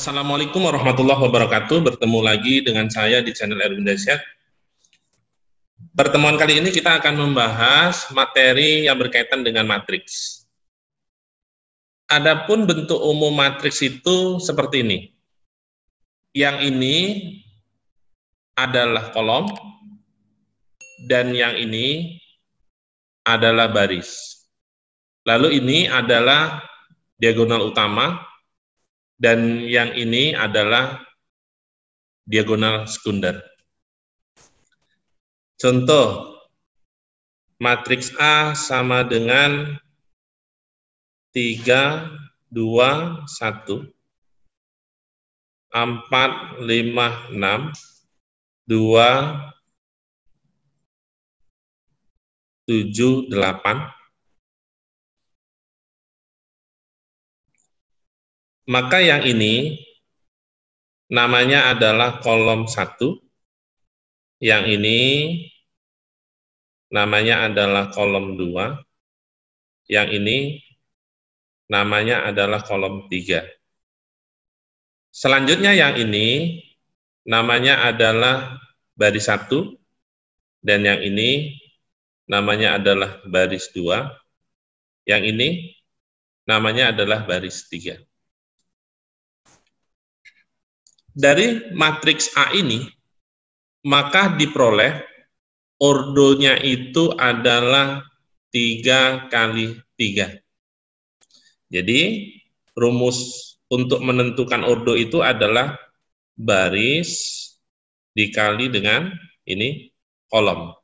Assalamualaikum warahmatullahi wabarakatuh. Bertemu lagi dengan saya di channel Erwin Dasyat. Pertemuan kali ini kita akan membahas materi yang berkaitan dengan matriks. Adapun bentuk umum matriks itu seperti ini. Yang ini adalah kolom dan yang ini adalah baris. Lalu ini adalah diagonal utama dan yang ini adalah diagonal sekunder. Contoh, matriks A sama dengan 3, 2, 1, 4, 5, 6, 2, 7, 8. Maka yang ini namanya adalah kolom 1, yang ini namanya adalah kolom 2, yang ini namanya adalah kolom 3. Selanjutnya yang ini namanya adalah baris 1, dan yang ini namanya adalah baris 2, yang ini namanya adalah baris 3. Dari matriks A ini, maka diperoleh ordonya itu adalah 3 kali 3. Jadi, rumus untuk menentukan ordo itu adalah baris dikali dengan ini kolom.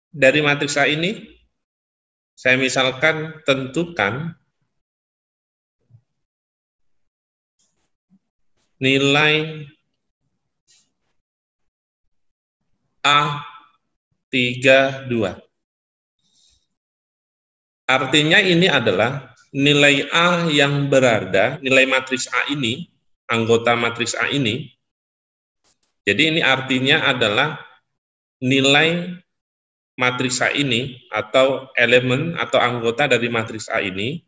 Dari matriks A ini, saya misalkan tentukan nilai A32. Artinya ini adalah nilai A yang berada, nilai matriks A ini, anggota matriks A ini. Jadi ini artinya adalah nilai matriks A ini, atau elemen atau anggota dari matriks A ini,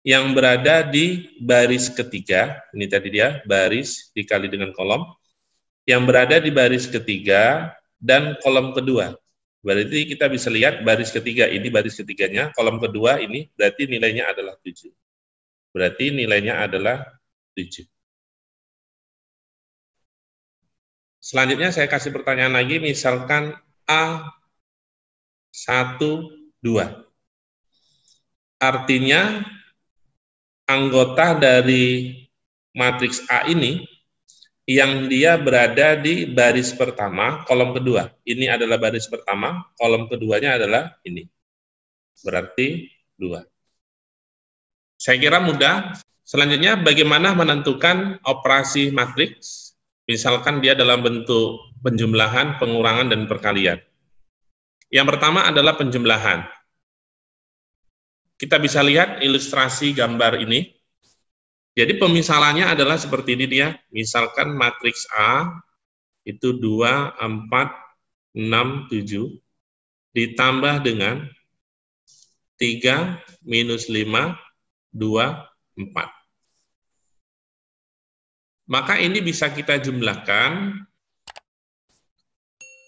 yang berada di baris ketiga, ini tadi dia, baris dikali dengan kolom, yang berada di baris ketiga dan kolom kedua. Berarti kita bisa lihat baris ketiga, ini baris ketiganya, kolom kedua ini, berarti nilainya adalah 7. Berarti nilainya adalah 7. Selanjutnya saya kasih pertanyaan lagi, misalkan A12. Artinya, anggota dari matriks A ini yang dia berada di baris pertama, kolom kedua. Ini adalah baris pertama, kolom keduanya adalah ini. Berarti 2. Saya kira mudah. Selanjutnya, bagaimana menentukan operasi matriks? Misalkan dia dalam bentuk penjumlahan, pengurangan, dan perkalian. Yang pertama adalah penjumlahan. Kita bisa lihat ilustrasi gambar ini. Jadi pemisalannya adalah seperti ini dia. Misalkan matriks A itu 2, 4, 6, 7 ditambah dengan 3, minus 5, 2, 4. Maka ini bisa kita jumlahkan.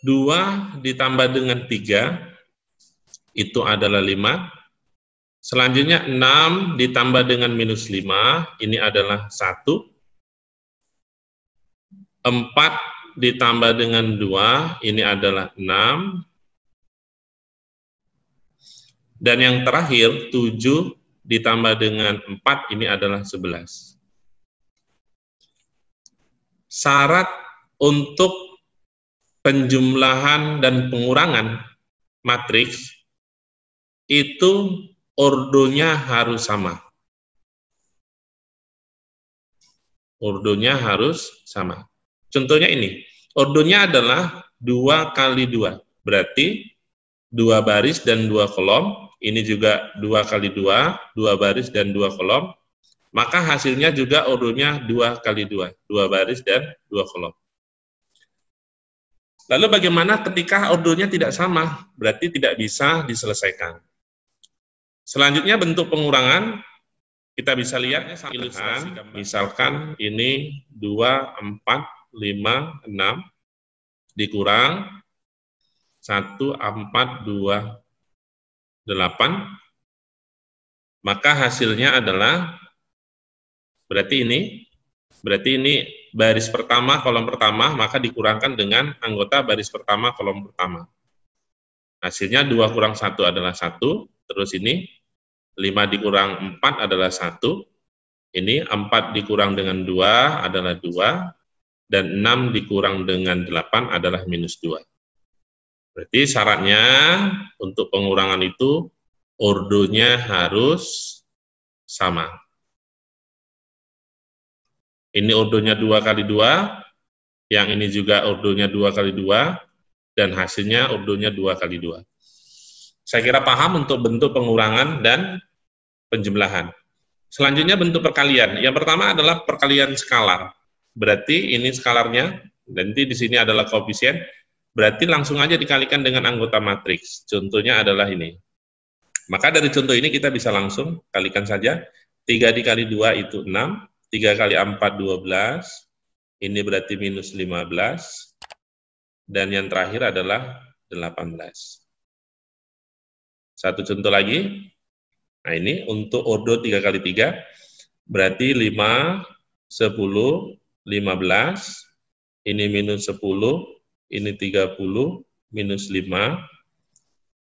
2 ditambah dengan 3 itu adalah 5. Selanjutnya 6 ditambah dengan minus 5, ini adalah 1. 4 ditambah dengan 2, ini adalah 6. Dan yang terakhir, 7 ditambah dengan 4, ini adalah 11. Syarat untuk penjumlahan dan pengurangan matriks itu ordonya harus sama. Ordonya harus sama. Contohnya ini, ordonya adalah 2 kali 2. Berarti 2 baris dan 2 kolom. Ini juga 2 kali 2, 2 baris dan 2 kolom. Maka hasilnya juga ordonya 2 kali 2, 2 baris dan 2 kolom. Lalu bagaimana ketika ordonya tidak sama? Berarti tidak bisa diselesaikan. Selanjutnya bentuk pengurangan, kita bisa lihat misalkan ini 2, 4, 5, 6 dikurang 1, 4, 2, 8, maka hasilnya adalah berarti ini baris pertama kolom pertama, maka dikurangkan dengan anggota baris pertama kolom pertama. Hasilnya 2 kurang 1 adalah 1, terus ini 5 dikurang 4 adalah 1, ini 4 dikurang dengan 2 adalah 2, dan 6 dikurang dengan 8 adalah minus 2. Berarti syaratnya untuk pengurangan itu ordonya harus sama. Ini ordonya 2 kali 2, yang ini juga ordonya 2 kali 2, dan hasilnya ordonya 2 kali 2. Saya kira paham untuk bentuk pengurangan dan penjumlahan. Selanjutnya bentuk perkalian. Yang pertama adalah perkalian skalar. Berarti ini skalarnya, nanti di sini adalah koefisien, berarti langsung aja dikalikan dengan anggota matriks. Contohnya adalah ini. Maka dari contoh ini kita bisa langsung kalikan saja. 3 dikali 2 itu 6, 3 kali 4, 12, ini berarti minus 15, dan yang terakhir adalah 18. Satu contoh lagi. Nah, ini untuk ordo 3 kali 3, berarti 5, 10, 15, ini minus 10, ini 30, minus 5,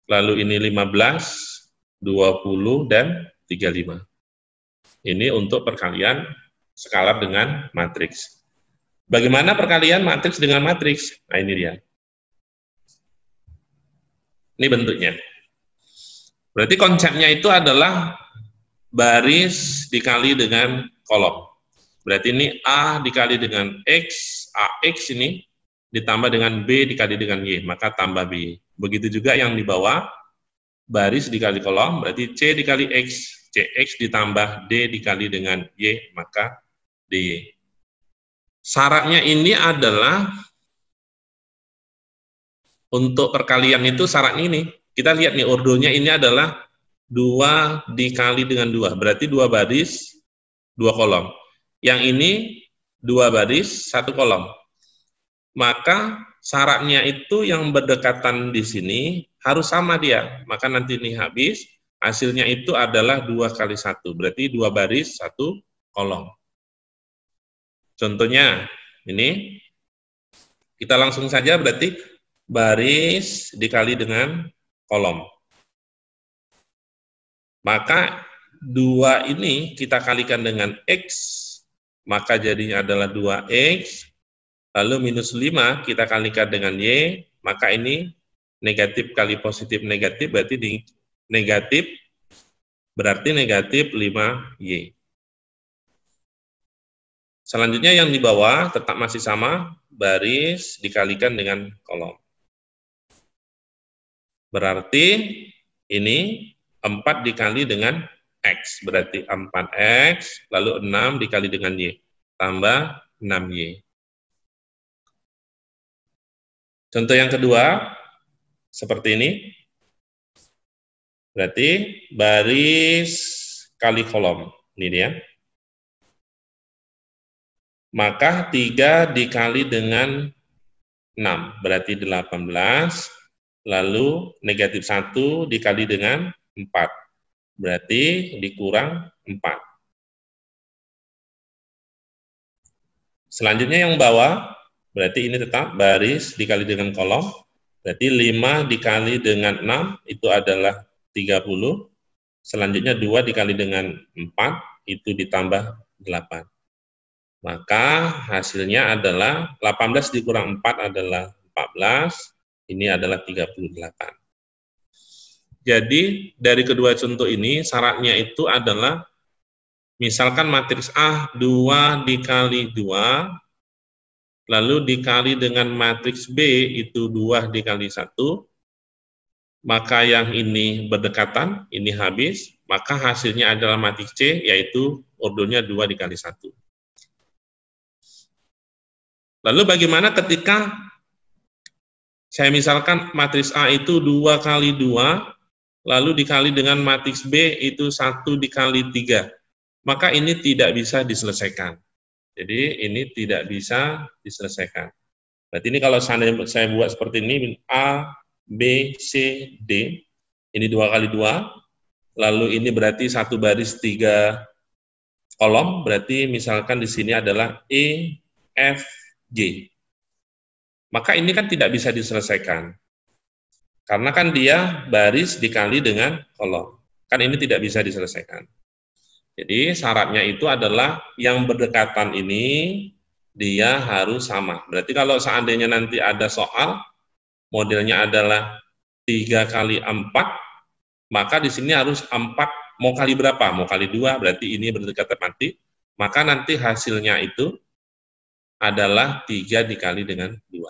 lalu ini 15, 20, dan 35. Ini untuk perkalian skalar dengan matriks. Bagaimana perkalian matriks dengan matriks? Nah, ini dia. Ini bentuknya. Berarti konsepnya itu adalah baris dikali dengan kolom. Berarti ini A dikali dengan X, AX ini ditambah dengan B dikali dengan Y, maka tambah B. Begitu juga yang di bawah, baris dikali kolom, berarti C dikali X, CX ditambah D dikali dengan Y, maka DY. Syaratnya ini adalah, untuk perkalian itu syaratnya ini, kita lihat nih ordonya ini adalah 2 dikali dengan 2, berarti 2 baris, 2 kolom. Yang ini 2 baris, 1 kolom. Maka syaratnya itu yang berdekatan di sini harus sama dia. Maka nanti ini habis, hasilnya itu adalah 2 kali 1, berarti 2 baris, 1 kolom. Contohnya, ini kita langsung saja berarti baris dikali dengan kolom. Maka 2 ini kita kalikan dengan X, maka jadinya adalah 2X, lalu minus 5 kita kalikan dengan Y, maka ini negatif kali positif negatif, berarti negatif, berarti negatif 5Y. Selanjutnya yang di bawah tetap masih sama, baris dikalikan dengan kolom. Berarti ini 4 dikali dengan X, berarti 4X, lalu 6 dikali dengan Y, tambah 6Y. Contoh yang kedua, seperti ini. Berarti baris kali kolom, ini dia. Maka 3 dikali dengan 6, berarti 18, lalu negatif 1 dikali dengan 4, berarti dikurang 4. Selanjutnya yang bawah, berarti ini tetap baris dikali dengan kolom, berarti 5 dikali dengan 6, itu adalah 30, selanjutnya 2 dikali dengan 4, itu ditambah 8. Maka hasilnya adalah 18 dikurang 4 adalah 14, ini adalah 38. Jadi dari kedua contoh ini syaratnya itu adalah misalkan matriks A 2 dikali 2, lalu dikali dengan matriks B itu 2 dikali 1, maka yang ini berdekatan, ini habis, maka hasilnya adalah matriks C, yaitu ordonya 2 dikali 1. Lalu bagaimana ketika saya misalkan matriks A itu 2 kali 2, lalu dikali dengan matriks B itu 1 dikali 3. Maka ini tidak bisa diselesaikan. Jadi ini tidak bisa diselesaikan. Berarti ini kalau saya buat seperti ini, A, B, C, D, ini 2 kali 2, lalu ini berarti 1 baris 3 kolom, berarti misalkan di sini adalah E, F, G. Maka ini kan tidak bisa diselesaikan. Karena kan dia baris dikali dengan kolom. Kan ini tidak bisa diselesaikan. Jadi syaratnya itu adalah yang berdekatan ini dia harus sama. Berarti kalau seandainya nanti ada soal, modelnya adalah 3 kali 4, maka di sini harus 4, mau kali berapa? Mau kali 2, berarti ini berdekatan mati. Maka nanti hasilnya itu adalah 3 dikali dengan 2.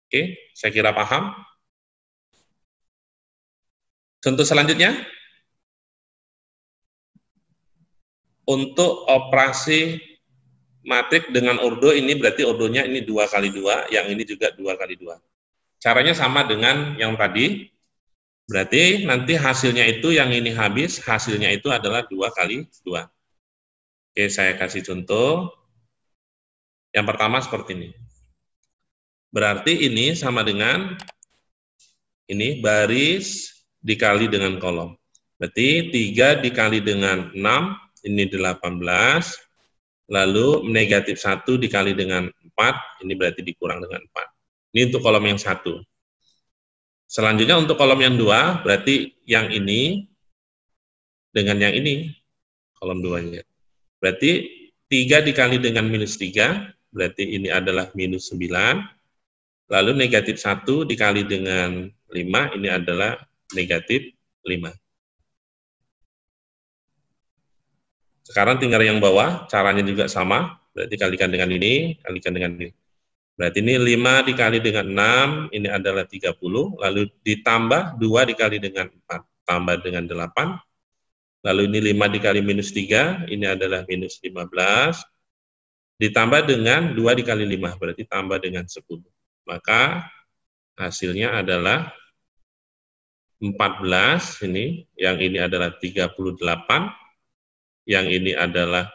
Oke, saya kira paham. Contoh selanjutnya, untuk operasi matrik dengan ordo ini berarti ordonya ini 2 kali 2, yang ini juga 2 kali 2. Caranya sama dengan yang tadi, berarti nanti hasilnya itu yang ini habis, hasilnya itu adalah 2 kali 2. Oke, saya kasih contoh. Yang pertama seperti ini. Berarti ini sama dengan ini baris dikali dengan kolom. Berarti 3 dikali dengan 6, ini 18, lalu negatif 1 dikali dengan 4, ini berarti dikurang dengan 4. Ini untuk kolom yang 1. Selanjutnya untuk kolom yang 2, berarti yang ini dengan yang ini, kolom 2-nya. Berarti 3 dikali dengan minus 3, berarti ini adalah minus 9, lalu negatif 1 dikali dengan 5, ini adalah negatif 5. Sekarang tinggal yang bawah, caranya juga sama, berarti kalikan dengan ini, kalikan dengan ini. Berarti ini 5 dikali dengan 6, ini adalah 30, lalu ditambah 2 dikali dengan 4, tambah dengan 8, lalu ini 5 dikali minus 3, ini adalah minus 15, ditambah dengan 2 dikali 5, berarti tambah dengan 10. Maka hasilnya adalah 14, ini, yang ini adalah 38, yang ini adalah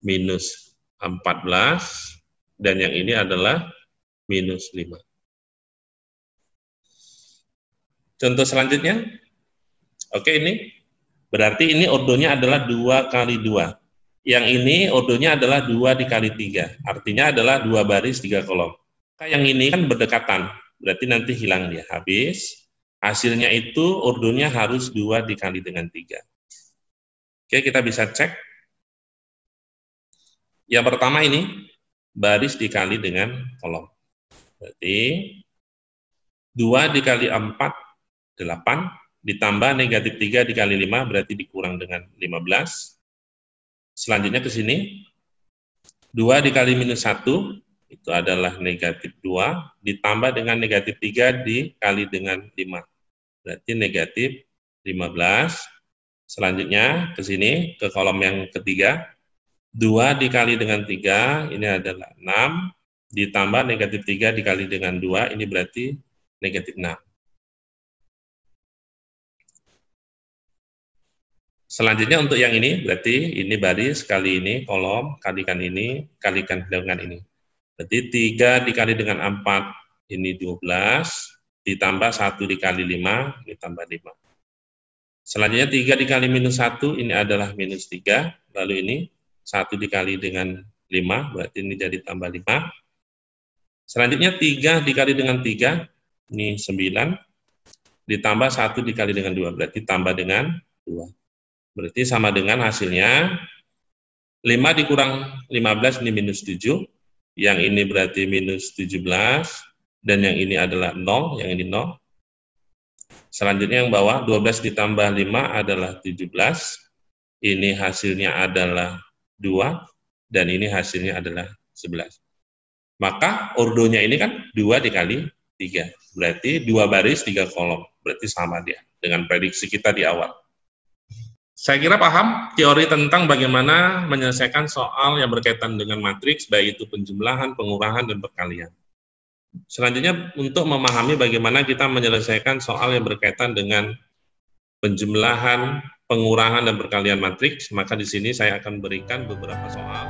minus 14, dan yang ini adalah minus 5. Contoh selanjutnya, oke ini, berarti ini ordonya adalah 2 kali 2. Yang ini ordonya adalah 2 dikali 3, artinya adalah 2 baris 3 kolom. Yang ini kan berdekatan, berarti nanti hilang dia, habis. Hasilnya itu ordonya harus 2 dikali dengan 3. Oke, kita bisa cek. Yang pertama ini, baris dikali dengan kolom. Berarti 2 dikali 4, 8, ditambah negatif 3 dikali 5, berarti dikurang dengan 15. Selanjutnya ke sini, 2 dikali minus 1, itu adalah negatif 2, ditambah dengan negatif 3 dikali dengan 5. Berarti negatif 15. Selanjutnya ke sini, ke kolom yang ketiga, 2 dikali dengan 3, ini adalah 6, ditambah negatif 3 dikali dengan 2, ini berarti negatif 6. Selanjutnya untuk yang ini, berarti ini baris kali ini, kolom, kalikan ini, kalikan dengan ini. Berarti 3 dikali dengan 4, ini 12, ditambah 1 dikali 5, ini tambah 5. Selanjutnya 3 dikali minus 1, ini adalah minus 3, lalu ini 1 dikali dengan 5, berarti ini jadi tambah 5. Selanjutnya 3 dikali dengan 3, ini 9, ditambah 1 dikali dengan 2, berarti tambah dengan 2. Berarti sama dengan hasilnya 5 dikurang 15, ini minus 7, yang ini berarti minus 17, dan yang ini adalah 0, yang ini 0. Selanjutnya yang bawah, 12 ditambah 5 adalah 17, ini hasilnya adalah 2, dan ini hasilnya adalah 11. Maka ordonya ini kan 2 dikali 3, berarti 2 baris 3 kolom, berarti sama dia dengan prediksi kita di awal. Saya kira paham teori tentang bagaimana menyelesaikan soal yang berkaitan dengan matriks, baik itu penjumlahan, pengurangan, dan perkalian. Selanjutnya, untuk memahami bagaimana kita menyelesaikan soal yang berkaitan dengan penjumlahan, pengurangan, dan perkalian matriks, maka di sini saya akan berikan beberapa soal.